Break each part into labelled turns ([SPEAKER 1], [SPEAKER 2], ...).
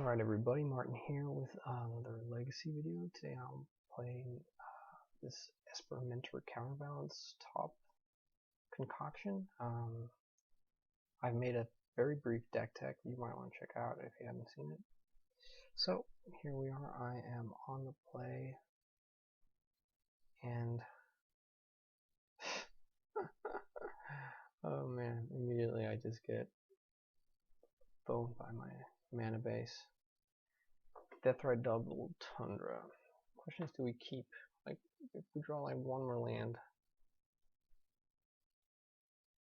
[SPEAKER 1] Alright everybody, Martin here with another legacy video. Today I'm playing this Esper Mentor counterbalance top concoction. I've made a very brief deck tech you might want to check out if you haven't seen it. So here we are, I am on the play, and oh man, immediately I just get boned by my mana base. Deathrite double Tundra. Question is, do we keep, like, if we draw like one more land,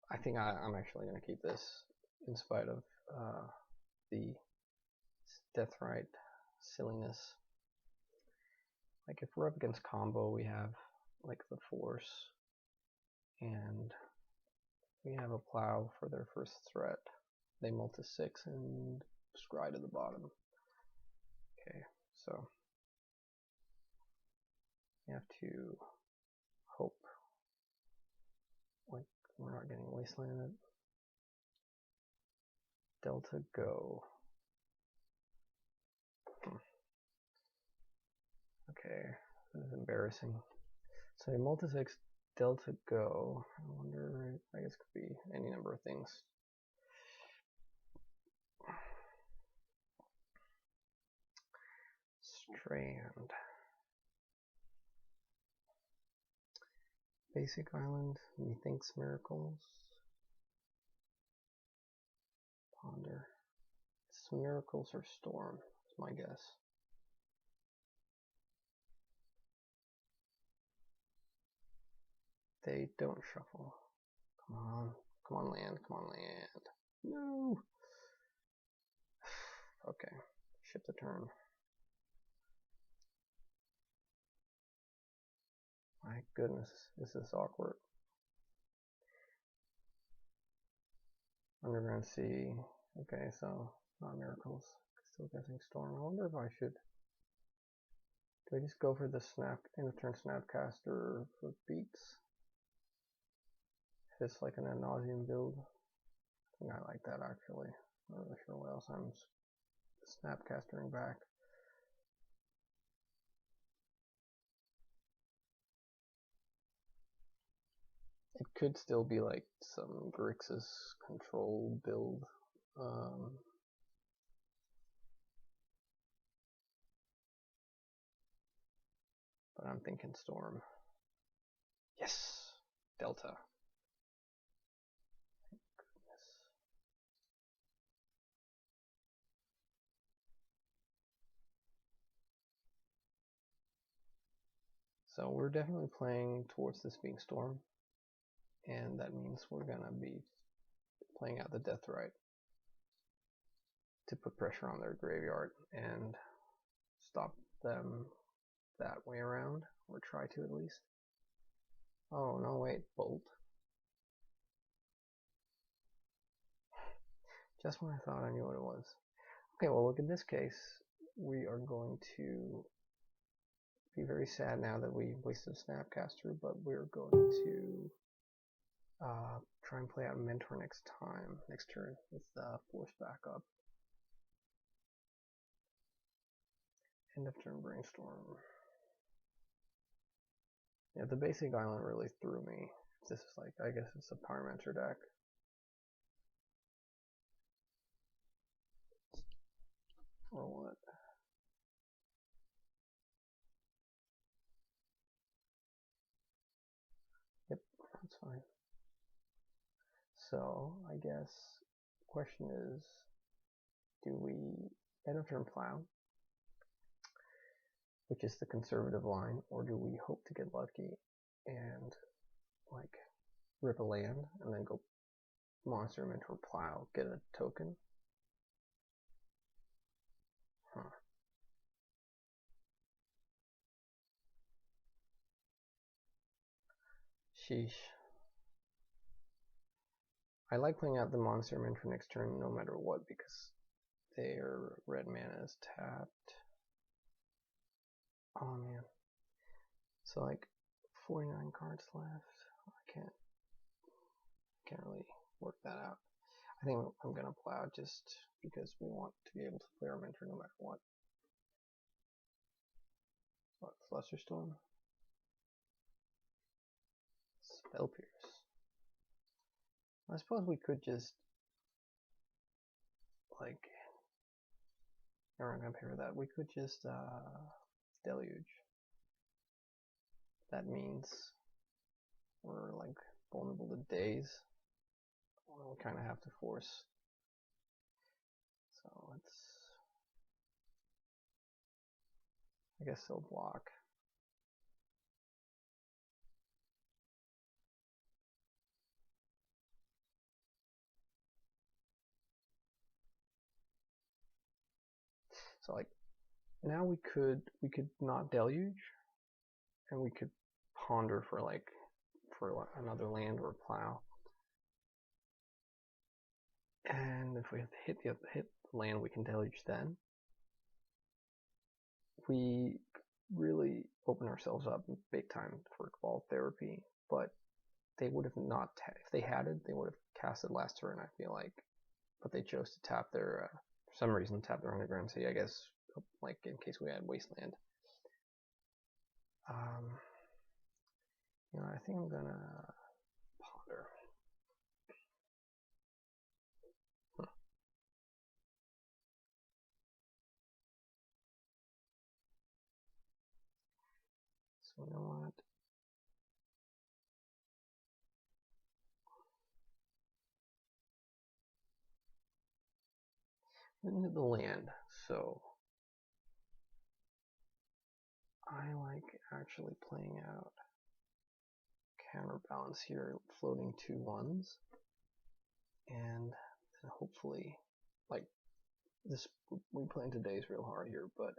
[SPEAKER 1] I think I'm actually going to keep this in spite of the Deathrite silliness. Like, if we're up against combo, we have like the Force, and we have a Plow for their first threat. They multi-6 and scry to the bottom. Okay, so you have to hope like we're not getting wastelanded. Delta go. Okay, this is embarrassing. So a multi-6 Delta go. I wonder, I guess it could be any number of things. Strand. Basic island, methinks miracles. Ponder. It's miracles or storm, is my guess. They don't shuffle. Come on. Come on, land. Come on, land. No! Okay. Ship the turn. My goodness, this is awkward. Underground Sea. Okay, so not miracles. Still guessing storm. I wonder if I should. Do I just go for the snap end of turn snapcaster for beats? If it's like an ad nauseum build, I think I like that actually. Not really sure what else I'm snapcastering back. It could still be like some Grixis control build. But I'm thinking storm. Yes! Delta. Thank goodness. So we're definitely playing towards this being storm, and that means we're gonna be playing out the Deathrite to put pressure on their graveyard and stop them that way around, or try to at least. Oh no, wait, bolt. Just when I thought I knew what it was. Okay, well look, in this case, we are going to be very sad now that we wasted Snapcaster, but we're going to try and play out Mentor next turn, with the Force backup. End of turn Brainstorm. Yeah, the basic island really threw me. This is like, I guess it's a CounterMentor deck. Or what? Yep, that's fine. So, I guess the question is, do we end of turn Plow, which is the conservative line, or do we hope to get lucky and like rip a land and then go Monster Mentor Plow, get a token? Huh. Sheesh. I like playing out the Monster Mentor next turn no matter what, because their red mana is tapped. Oh man. So like 49 cards left. I can't really work that out. I think I'm gonna plow just because we want to be able to play our mentor no matter what. What, Flusterstorm? Spell Pierce. I suppose we could just like, never mind, I'm gonna pay for that. We could just Deluge. That means we're like vulnerable to days. Well, we kind of have to force. So let's, I guess they'll block. So like now we could not Deluge, and we could ponder for another land or plow. And if we hit the land, we can Deluge then. We really open ourselves up big time for Cabal Therapy, but they would have not, if they had it, they would have cast it last turn, I feel like. But they chose to tap their, for some reason, tap their Underground City, I guess, like in case we had Wasteland. You know, I think I'm gonna ponder. So you know what? Into the land, so I like actually playing out Counterbalance here, floating 2 1s, and hopefully, like this, we play into days real hard here, but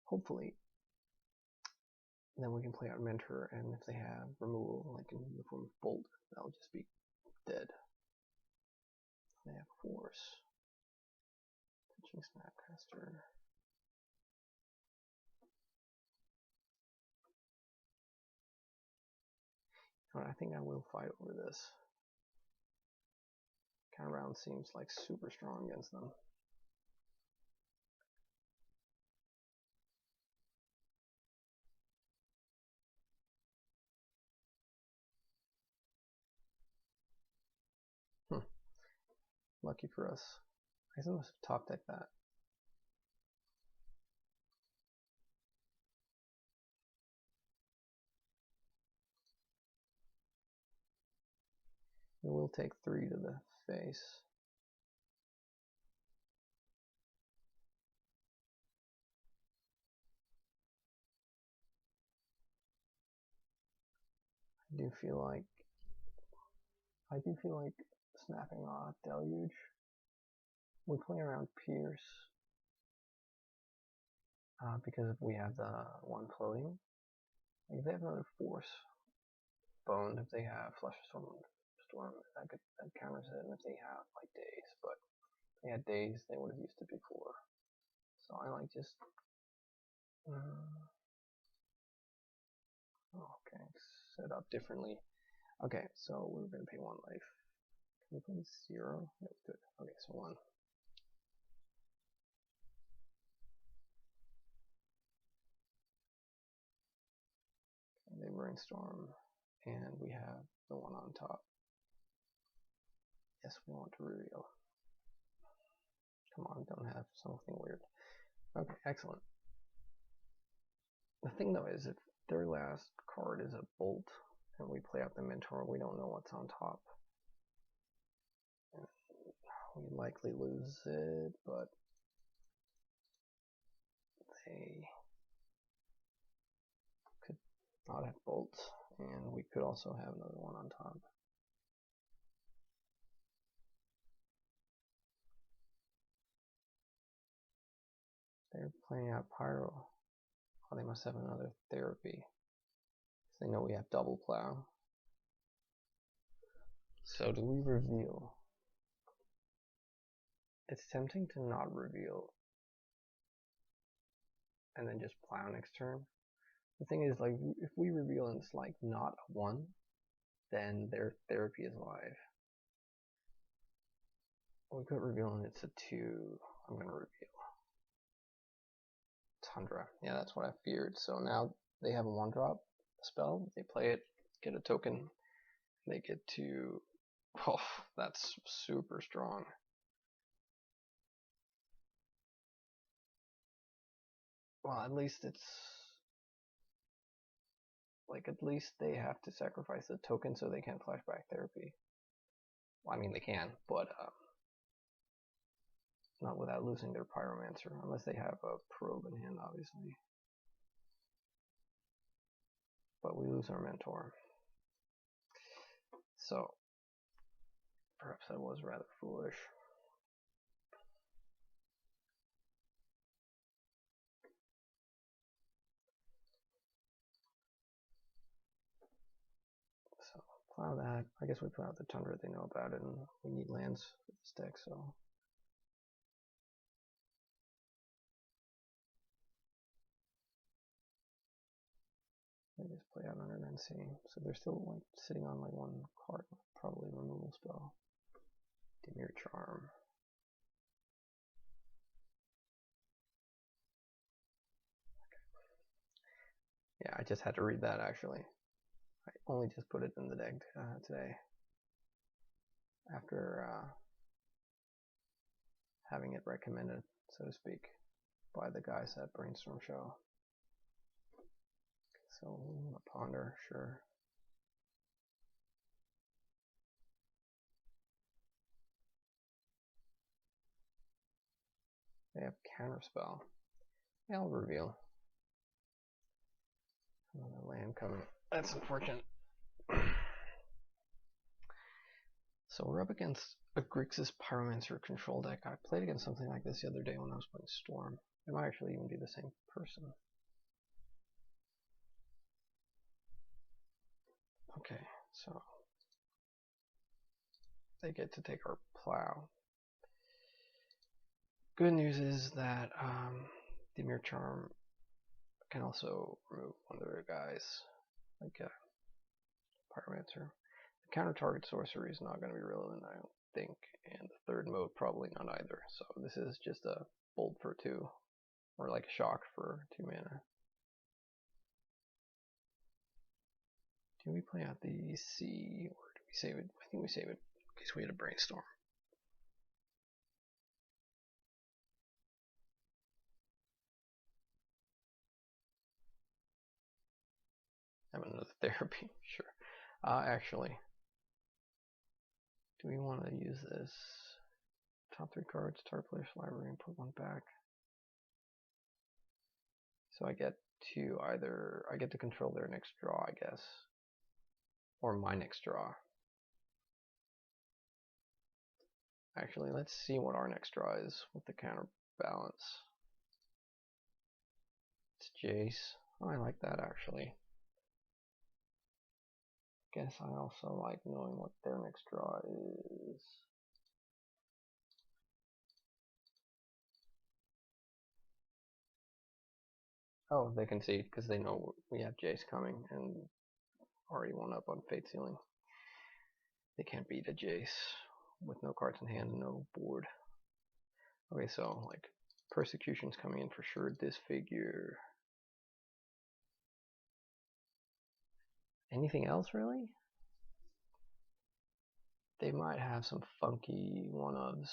[SPEAKER 1] hopefully then we can play out Mentor, and if they have removal, like in the form of Bolt, that'll just be dead. They have Force. Pitching Snapcaster. I think I will fight over this. Counterbalance seems like super strong against them. Lucky for us. I guess I must have top decked that. We will take 3 to the face. I do feel like snapping off Deluge. We play around Pierce because we have the 1 floating. Like if they have another Force Bone, if they have Storm, that counters it, and if they have like Days, but if they had Days, they would have used it before. So I like just okay, set up differently. Okay, so we're gonna pay 1 life. Can we play 0? No, good. Okay, so 1. Okay, they brainstorm, and we have the 1 on top. Yes, we want to reveal. Come on, don't have something weird. Okay, excellent. The thing though is, if their last card is a Bolt, and we play out the Mentor, we don't know what's on top. We likely lose it, but they could not have Bolt, and we could also have another 1 on top. They're playing out Pyro. Oh, they must have another Therapy. They know we have double plow. So do we reveal? It's tempting to not reveal and then just plow next turn. The thing is, like, if we reveal and it's like not a 1, then their Therapy is live. we could reveal and it's a 2. I'm gonna reveal Tundra. Yeah, that's what I feared. So now they have a 1-drop spell. They play it, get a token. They get to. Oh, that's super strong. Well, at least it's like at least they have to sacrifice the token so they can flashback therapy. Well, I mean they can, but not without losing their pyromancer, unless they have a probe in hand, obviously. But we lose our mentor. So perhaps that was rather foolish. So plow that. I guess we plow the Tundra, they know about it, and we need lands with this deck, so. They just play out under NC. So they're still like sitting on like 1 card, probably removal spell. Dimir Charm. Yeah, I just had to read that actually. I only just put it in the deck today. After having it recommended, so to speak, by the guys at Brainstorm Show. So, a ponder, sure. They have Counterspell. Yeah, I'll reveal. Another land coming. That's unfortunate. So we're up against a Grixis Pyromancer control deck. I played against something like this the other day when I was playing Storm. It might actually even be the same person. Okay, so they get to take our plow. Good news is that Dimir Charm can also remove one of their guys, like Pyromancer. The counter target sorcery is not going to be relevant, I don't think, and the third mode probably not either. So this is just a bolt for 2, or like a shock for 2 mana. Do we play out the C, or do we save it? I think we save it in case we had a brainstorm. Have another therapy, sure. Actually, do we want to use this? Top 3 cards, target player's library, and put 1 back. So I get to control their next draw, I guess, or my next draw. Actually, let's see what our next draw is with the counterbalance. It's Jace. Oh, I like that actually. Guess I also like knowing what their next draw is. Oh, they concede because they know we have Jace coming and already 1 up on Fate Sealing. They can't beat a Jace with no cards in hand and no board. Okay, so like Persecution's coming in for sure. Disfigure. Anything else really? They might have some funky 1-ofs.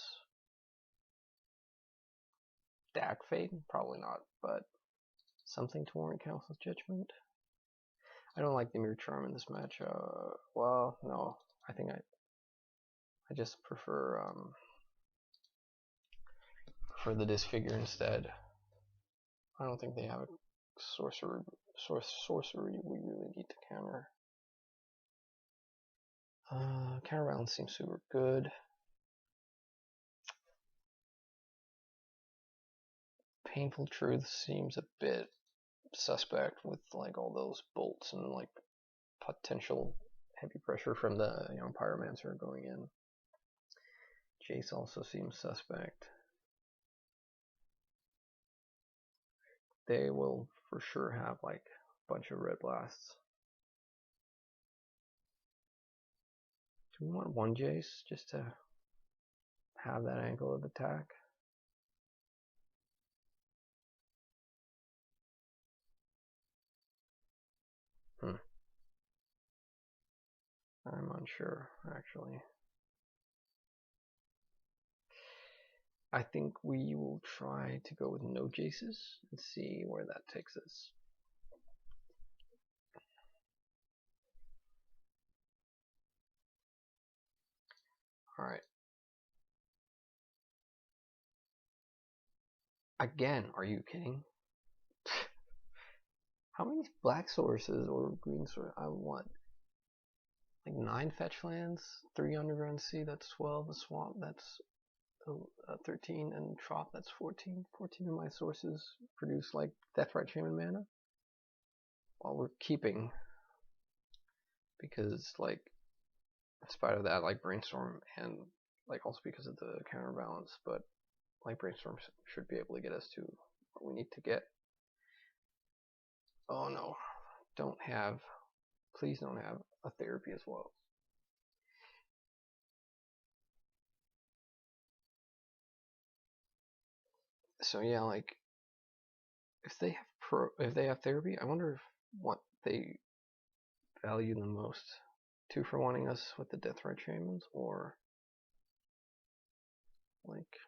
[SPEAKER 1] Dak Fate? Probably not, but something to warrant Council's Judgment. I don't like the Mirror Charm in this match. Well, no, I think I just prefer the Disfigure instead. I don't think they have a sorcery we really need to counter. Counterbalance seems super good. Painful Truth seems a bit suspect with like all those bolts and like potential heavy pressure from the Pyromancer going in. Jace also seems suspect. They will for sure have like a bunch of red blasts. Do we want 1 Jace just to have that angle of attack. I'm unsure, actually. I think we will try to go with no Jaces and see where that takes us. Alright. Again, are you kidding? How many black sources or green sources? I want like 9 fetch lands, 3 underground sea, that's 12, a swamp, that's 13, and trop, that's 14. 14 of my sources produce like Deathrite Shaman mana. While we're keeping, because like in spite of that, like Brainstorm, and like also because of the counterbalance, but like Brainstorm should be able to get us to what we need to get. Oh no, please don't have a therapy as well. So yeah, like if they have therapy, I wonder if what they value the most, 2 for wanting us with the Deathrite Shamans, or like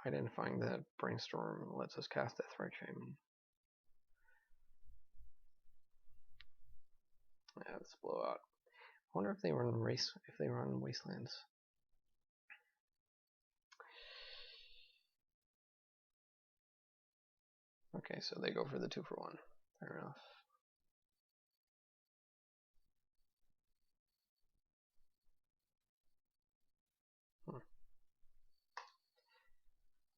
[SPEAKER 1] identifying that Brainstorm lets us cast Deathrite Shaman. Yeah, it's a blowout. I wonder if they run Wastelands. Okay, so they go for the 2 for 1. Fair enough.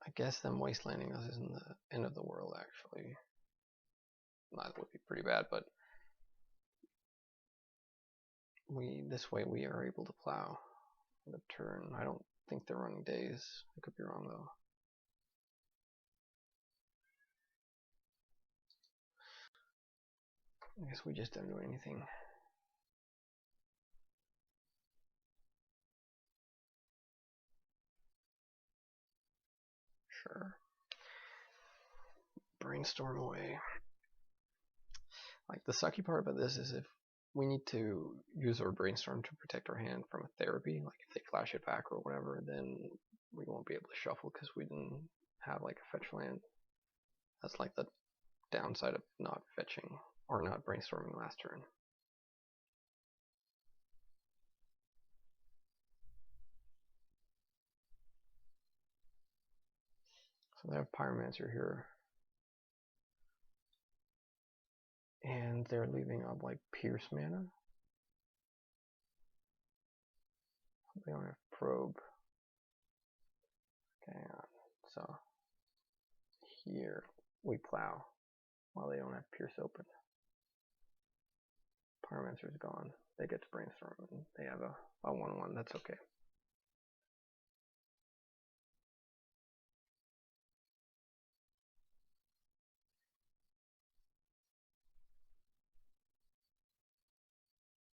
[SPEAKER 1] I guess them wastelanding us isn't the end of the world, actually. That would be pretty bad, but this way we are able to plow the turn. I don't think they're running days. I could be wrong though. I guess we just don't do anything. Sure. Brainstorm away. Like the sucky part about this is if we need to use our Brainstorm to protect our hand from a therapy, like if they flash it back or whatever, then we won't be able to shuffle because we didn't have like a fetch land. That's like the downside of not fetching or not brainstorming last turn. So they have Pyromancer here. And they're leaving up like Pierce mana. They don't have Probe. Okay, so here we plow while they don't have Pierce open. Pyromancer's gone. They get to Brainstorm and they have a 1-1. That's okay.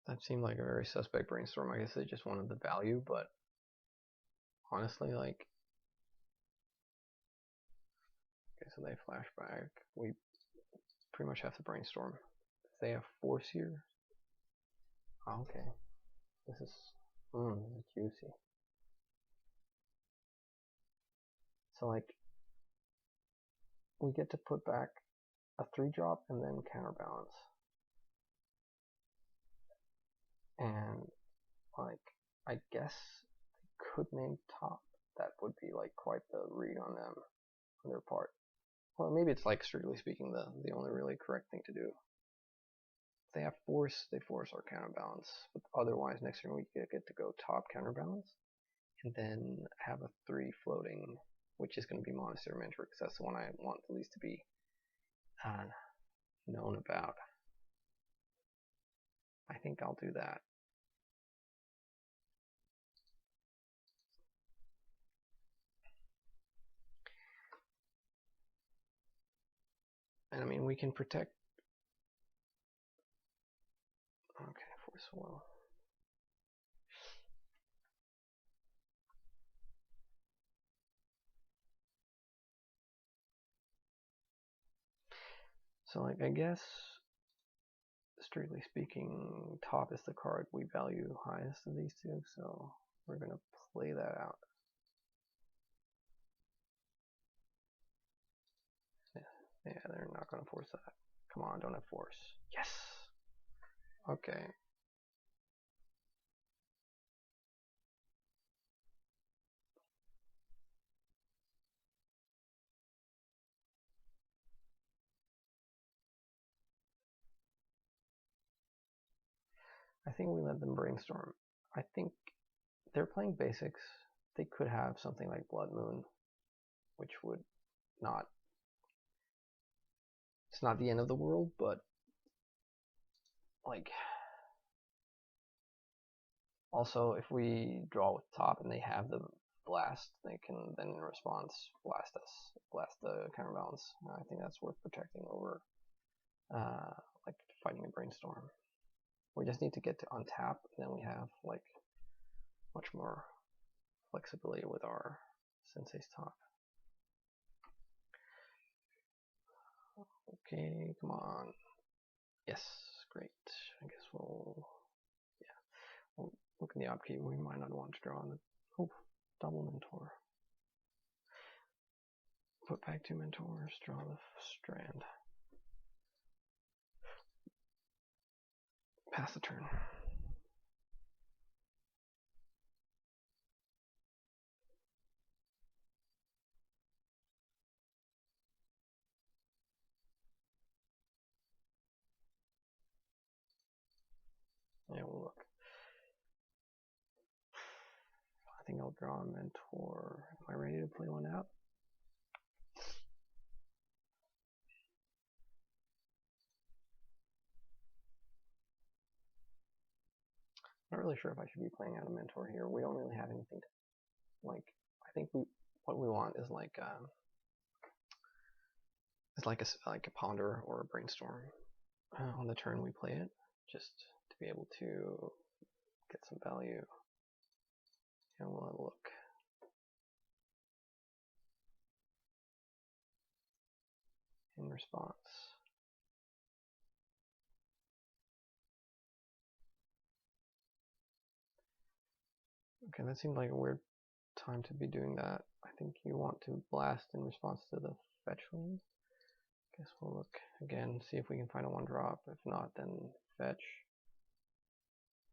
[SPEAKER 1] That seemed like a very suspect Brainstorm. I guess they just wanted the value, but honestly, like, okay, so they flash back. We pretty much have to Brainstorm. If they have Force here, oh, okay. This is juicy. So like, we get to put back a 3-drop and then counterbalance. And like, I guess they could name top. That would be like quite the read on them, on their part. Well, maybe it's like strictly speaking the only really correct thing to do. If they have force, they force our counterbalance. But otherwise, next turn we get to go top counterbalance, and then have a 3 floating, which is going to be Monastery Mentor, because that's the one I want the least to be known about. I think I'll do that. And I mean, we can protect. Okay, Force Will. So like I guess strictly speaking, top is the card we value highest of these two, so we're gonna play that out. Yeah, they're not gonna force that. Come on, don't have force. Yes. Okay. I think we let them brainstorm. I think they're playing basics. They could have something like Blood Moon, which would not. It's not the end of the world, but like. Also, if we draw with top and they have the blast, they can then in response blast the counterbalance. I think that's worth protecting over like fighting a brainstorm. We just need to get to untap, and then we have like much more flexibility with our Sensei's top. Okay, come on. Yes, great. I guess we'll look in the upkeep. We might not want to draw on the double mentor. Put back 2 mentors, draw the strand. Pass the turn. Yeah, we'll look. I think I'll draw a mentor. Am I ready to play one out? I'm not really sure if I should be playing out a mentor here. We don't really have anything to, like, I think what we want is like a ponder or a brainstorm. On the turn we play it, just to be able to get some value. And we'll have a look. In response. Okay, that seemed like a weird time to be doing that. I think you want to blast in response to the fetch land. Guess we'll look again, see if we can find a 1-drop. If not, then fetch.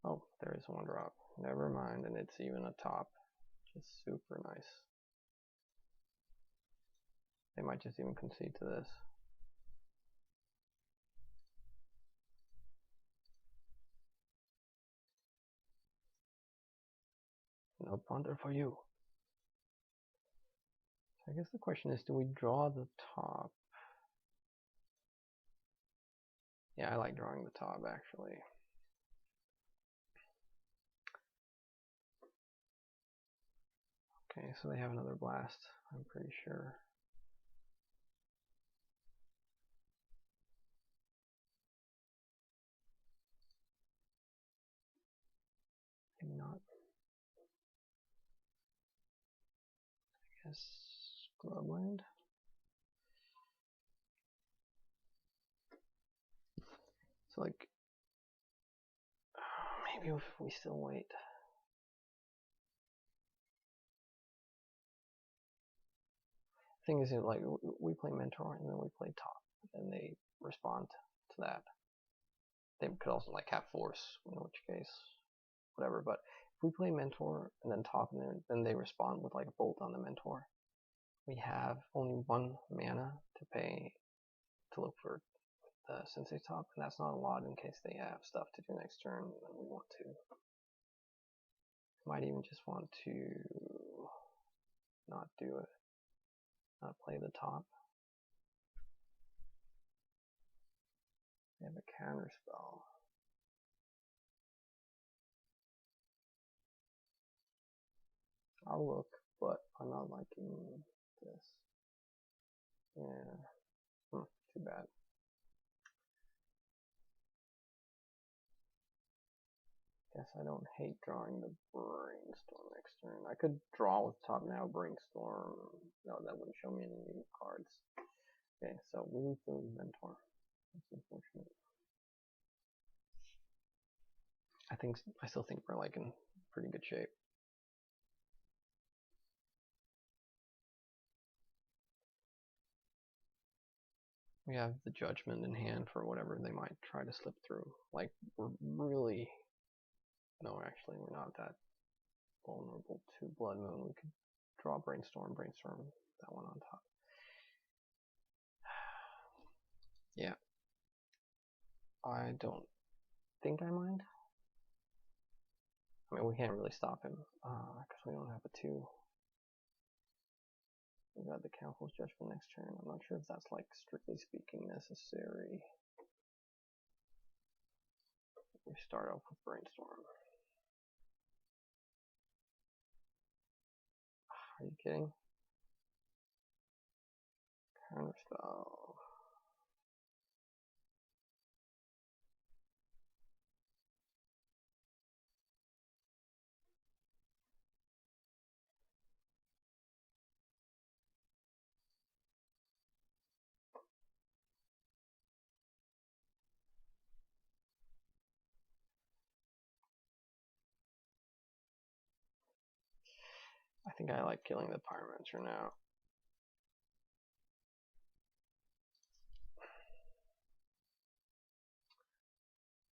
[SPEAKER 1] Oh, there is a 1-drop. Never mind, and it's even a top. Just super nice. They might just even concede to this. No ponder for you. So I guess the question is, do we draw the top? Yeah, I like drawing the top actually. Okay, so they have another blast, I'm pretty sure. Maybe not. I guess Scrubland. So like, maybe if we still wait. Thing is, like, we play mentor and then we play top, and they respond to that. They could also like have force, in which case, whatever. But if we play mentor and then top, and then they respond with like a bolt on the mentor, we have only 1 mana to pay to look for the Sensei top, and that's not a lot in case they have stuff to do next turn and we want to. Might even just want to not do it, not play the top. They have a counter spell. I'll look, but I'm not liking this. Yeah, too bad. Guess I don't hate drawing the brainstorm next turn. I could draw with top now, brainstorm. No, that wouldn't show me any new cards. Okay, so we lose the mentor. That's unfortunate. I still think we're like in pretty good shape. We have the judgment in hand for whatever they might try to slip through. Like, we're really... No, actually, we're not that vulnerable to Blood Moon. We could draw Brainstorm that one on top. Yeah. I don't think I mind. I mean, we can't really stop him, because we don't have a 2. We got the Council's Judgment next turn. I'm not sure if that's, like, strictly speaking necessary. We start off with Brainstorm. Are you kidding? Counterspell. I think I like killing the Pyromancer now.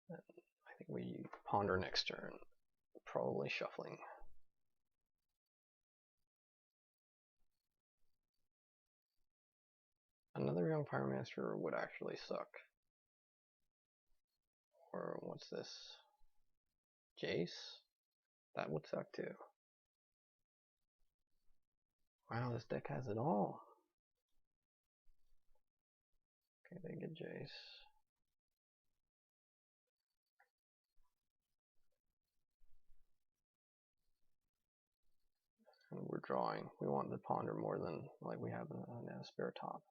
[SPEAKER 1] I think we ponder next turn, probably shuffling. Another young Pyromancer would actually suck. Or what's this? Jace? That would suck too. Wow, this deck has it all. Okay, they get Jace. And we're drawing. We want the ponder more than like we have an Esper top.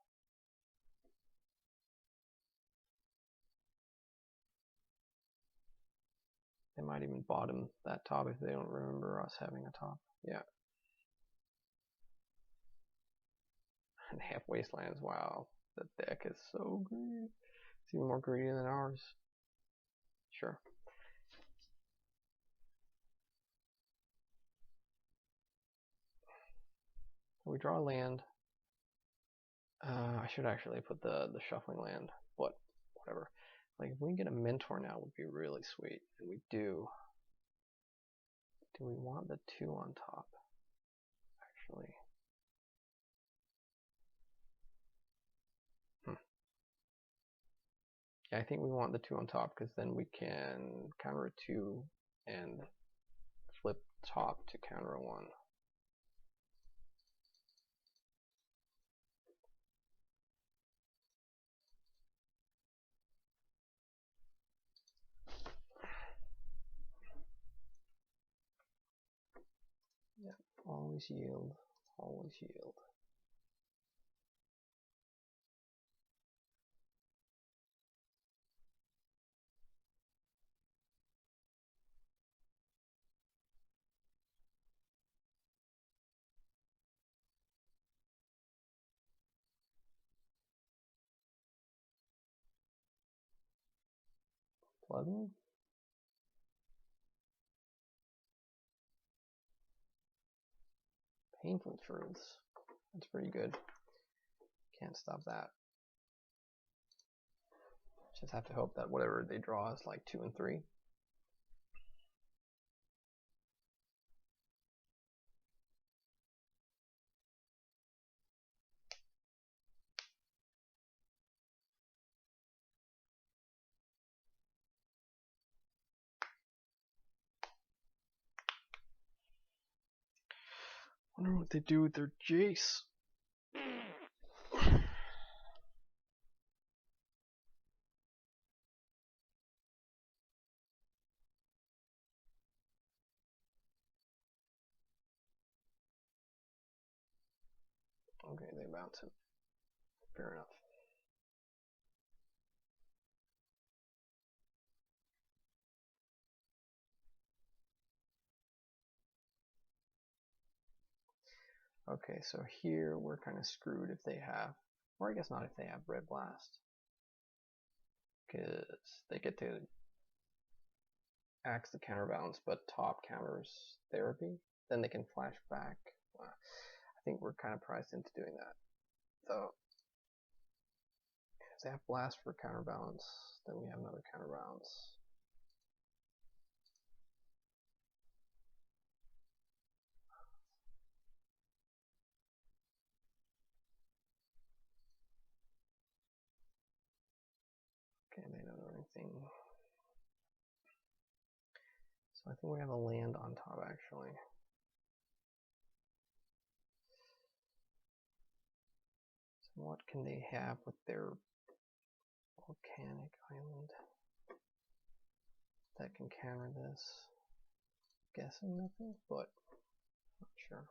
[SPEAKER 1] They might even bottom that top if they don't remember us having a top. Yeah. And they have Wastelands. Wow, that deck is so greedy. It's even more greedy than ours. Sure. We draw a land. I should actually put the shuffling land, but whatever. Like, if we can get a mentor now, it would be really sweet. And we do. Do we want the 2 on top? Actually. Yeah, I think we want the 2 on top, because then we can counter a 2 and flip top to counter a 1. Yeah, always yield. Always yield. Blood Moon? Painful Truths. That's pretty good. Can't stop that. Just have to hope that whatever they draw is like 2 and 3. Wonder what they do with their Jace. Okay, they bounce him. Fair enough. Okay, so here we're kind of screwed if they have, or I guess not if they have Red Blast. because they get to axe the counterbalance, but top counters therapy. Then they can flash back. I think we're kind of priced into doing that. So if they have blast for counterbalance, then we have another counterbalance. Okay, they don't know anything. So I think we have a land on top actually. So what can they have with their volcanic island that can counter this? Guessing nothing, but not sure.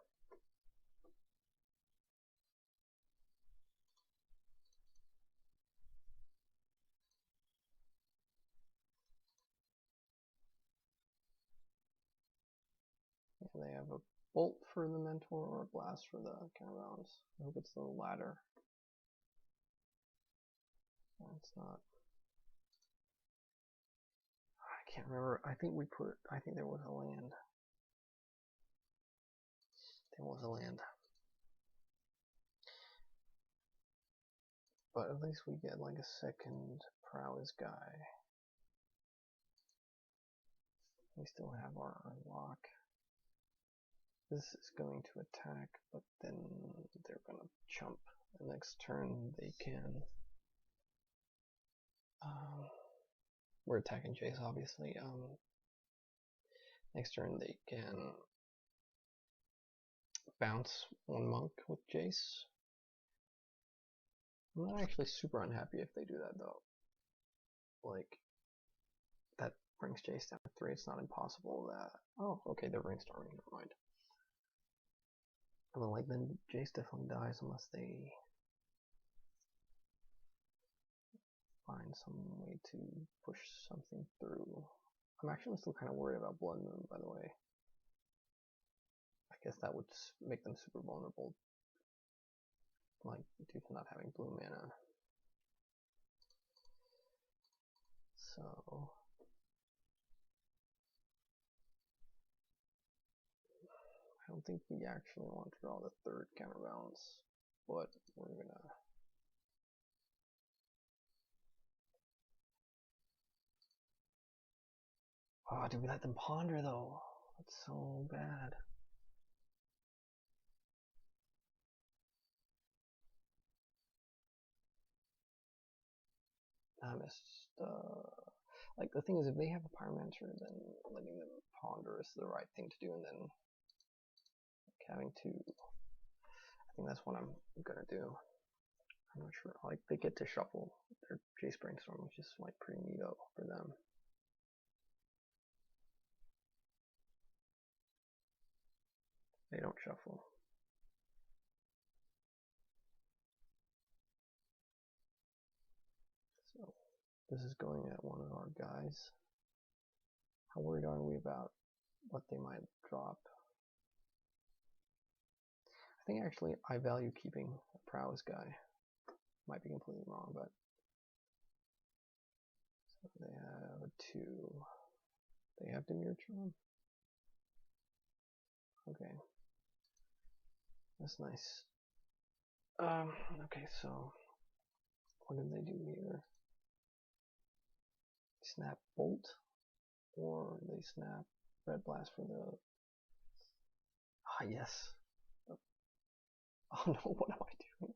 [SPEAKER 1] Yeah, they have a bolt for the mentor or a blast for the counterbalance. I hope it's the latter. It's not. I can't remember. I think there was a land. There was a land. But at least we get like a second prowess guy. We still have our unlock. This is going to attack, but then they're gonna chump. The next turn they can. We're attacking Jace, obviously. Next turn they can bounce one monk with Jace. I'm not actually super unhappy if they do that though. Like, that brings Jace down to 3. It's not impossible that. Oh, okay, they're brainstorming. Never mind. Well, like then Jace definitely dies unless they find some way to push something through. I'm actually still kind of worried about Blood Moon, by the way. I guess that would make them super vulnerable, like due to not having blue mana. So I don't think we actually want to draw the third counterbalance, but we're gonna. Oh, did we let them ponder though? That's so bad. I missed. Like the thing is, if they have a Pyromancer, then letting them ponder is the right thing to do, and then like, having to. I think that's what I'm gonna do. I'm not sure. Like they get to shuffle their Jace Brainstorm, which is like pretty neato for them. They don't shuffle. So this is going at one of our guys. How worried are we about what they might drop? I think actually I value keeping a prowess guy. Might be completely wrong, but so they have a 2. They have Demir Charm. Okay, that's nice. Okay, so what did they do here? Snap Bolt, or they snap Red Blast for the. Ah, yes. Oh no, what am I doing?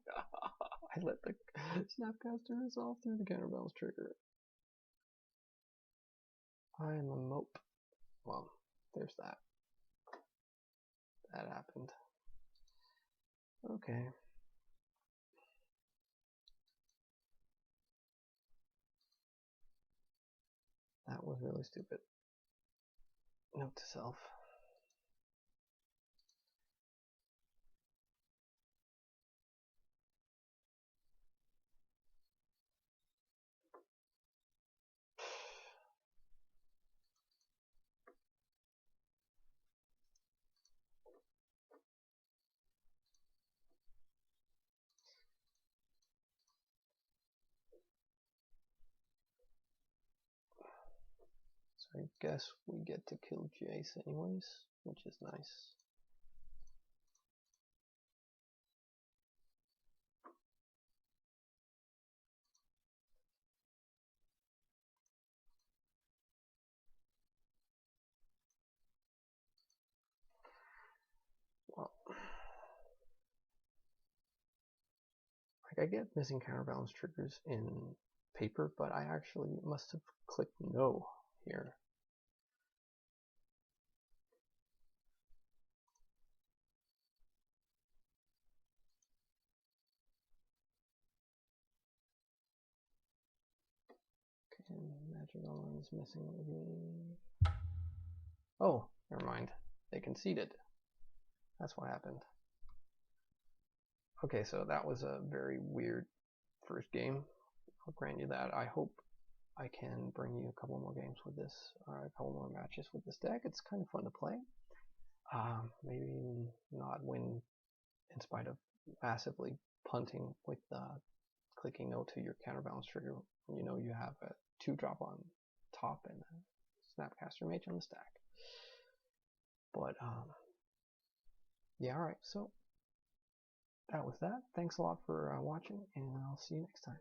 [SPEAKER 1] I let the Snapcaster resolve through the counterbalance trigger. I am a mope. Well, there's that. That happened. Okay. That was really stupid. Note to self. So I guess we get to kill Jace anyways, which is nice. Well, like I get missing counterbalance triggers in paper, but I actually must have clicked no here. Okay, magic arm is missing with me. Oh, never mind. They conceded. That's what happened. Okay, so that was a very weird first game. I'll grant you that. I hope I can bring you a couple more games with this, or a couple more matches with this deck. It's kind of fun to play. Maybe not win in spite of massively punting with clicking no to your counterbalance trigger when you know you have a 2-drop on top and a Snapcaster Mage on the stack. But yeah, alright, so that was that. Thanks a lot for watching, and I'll see you next time.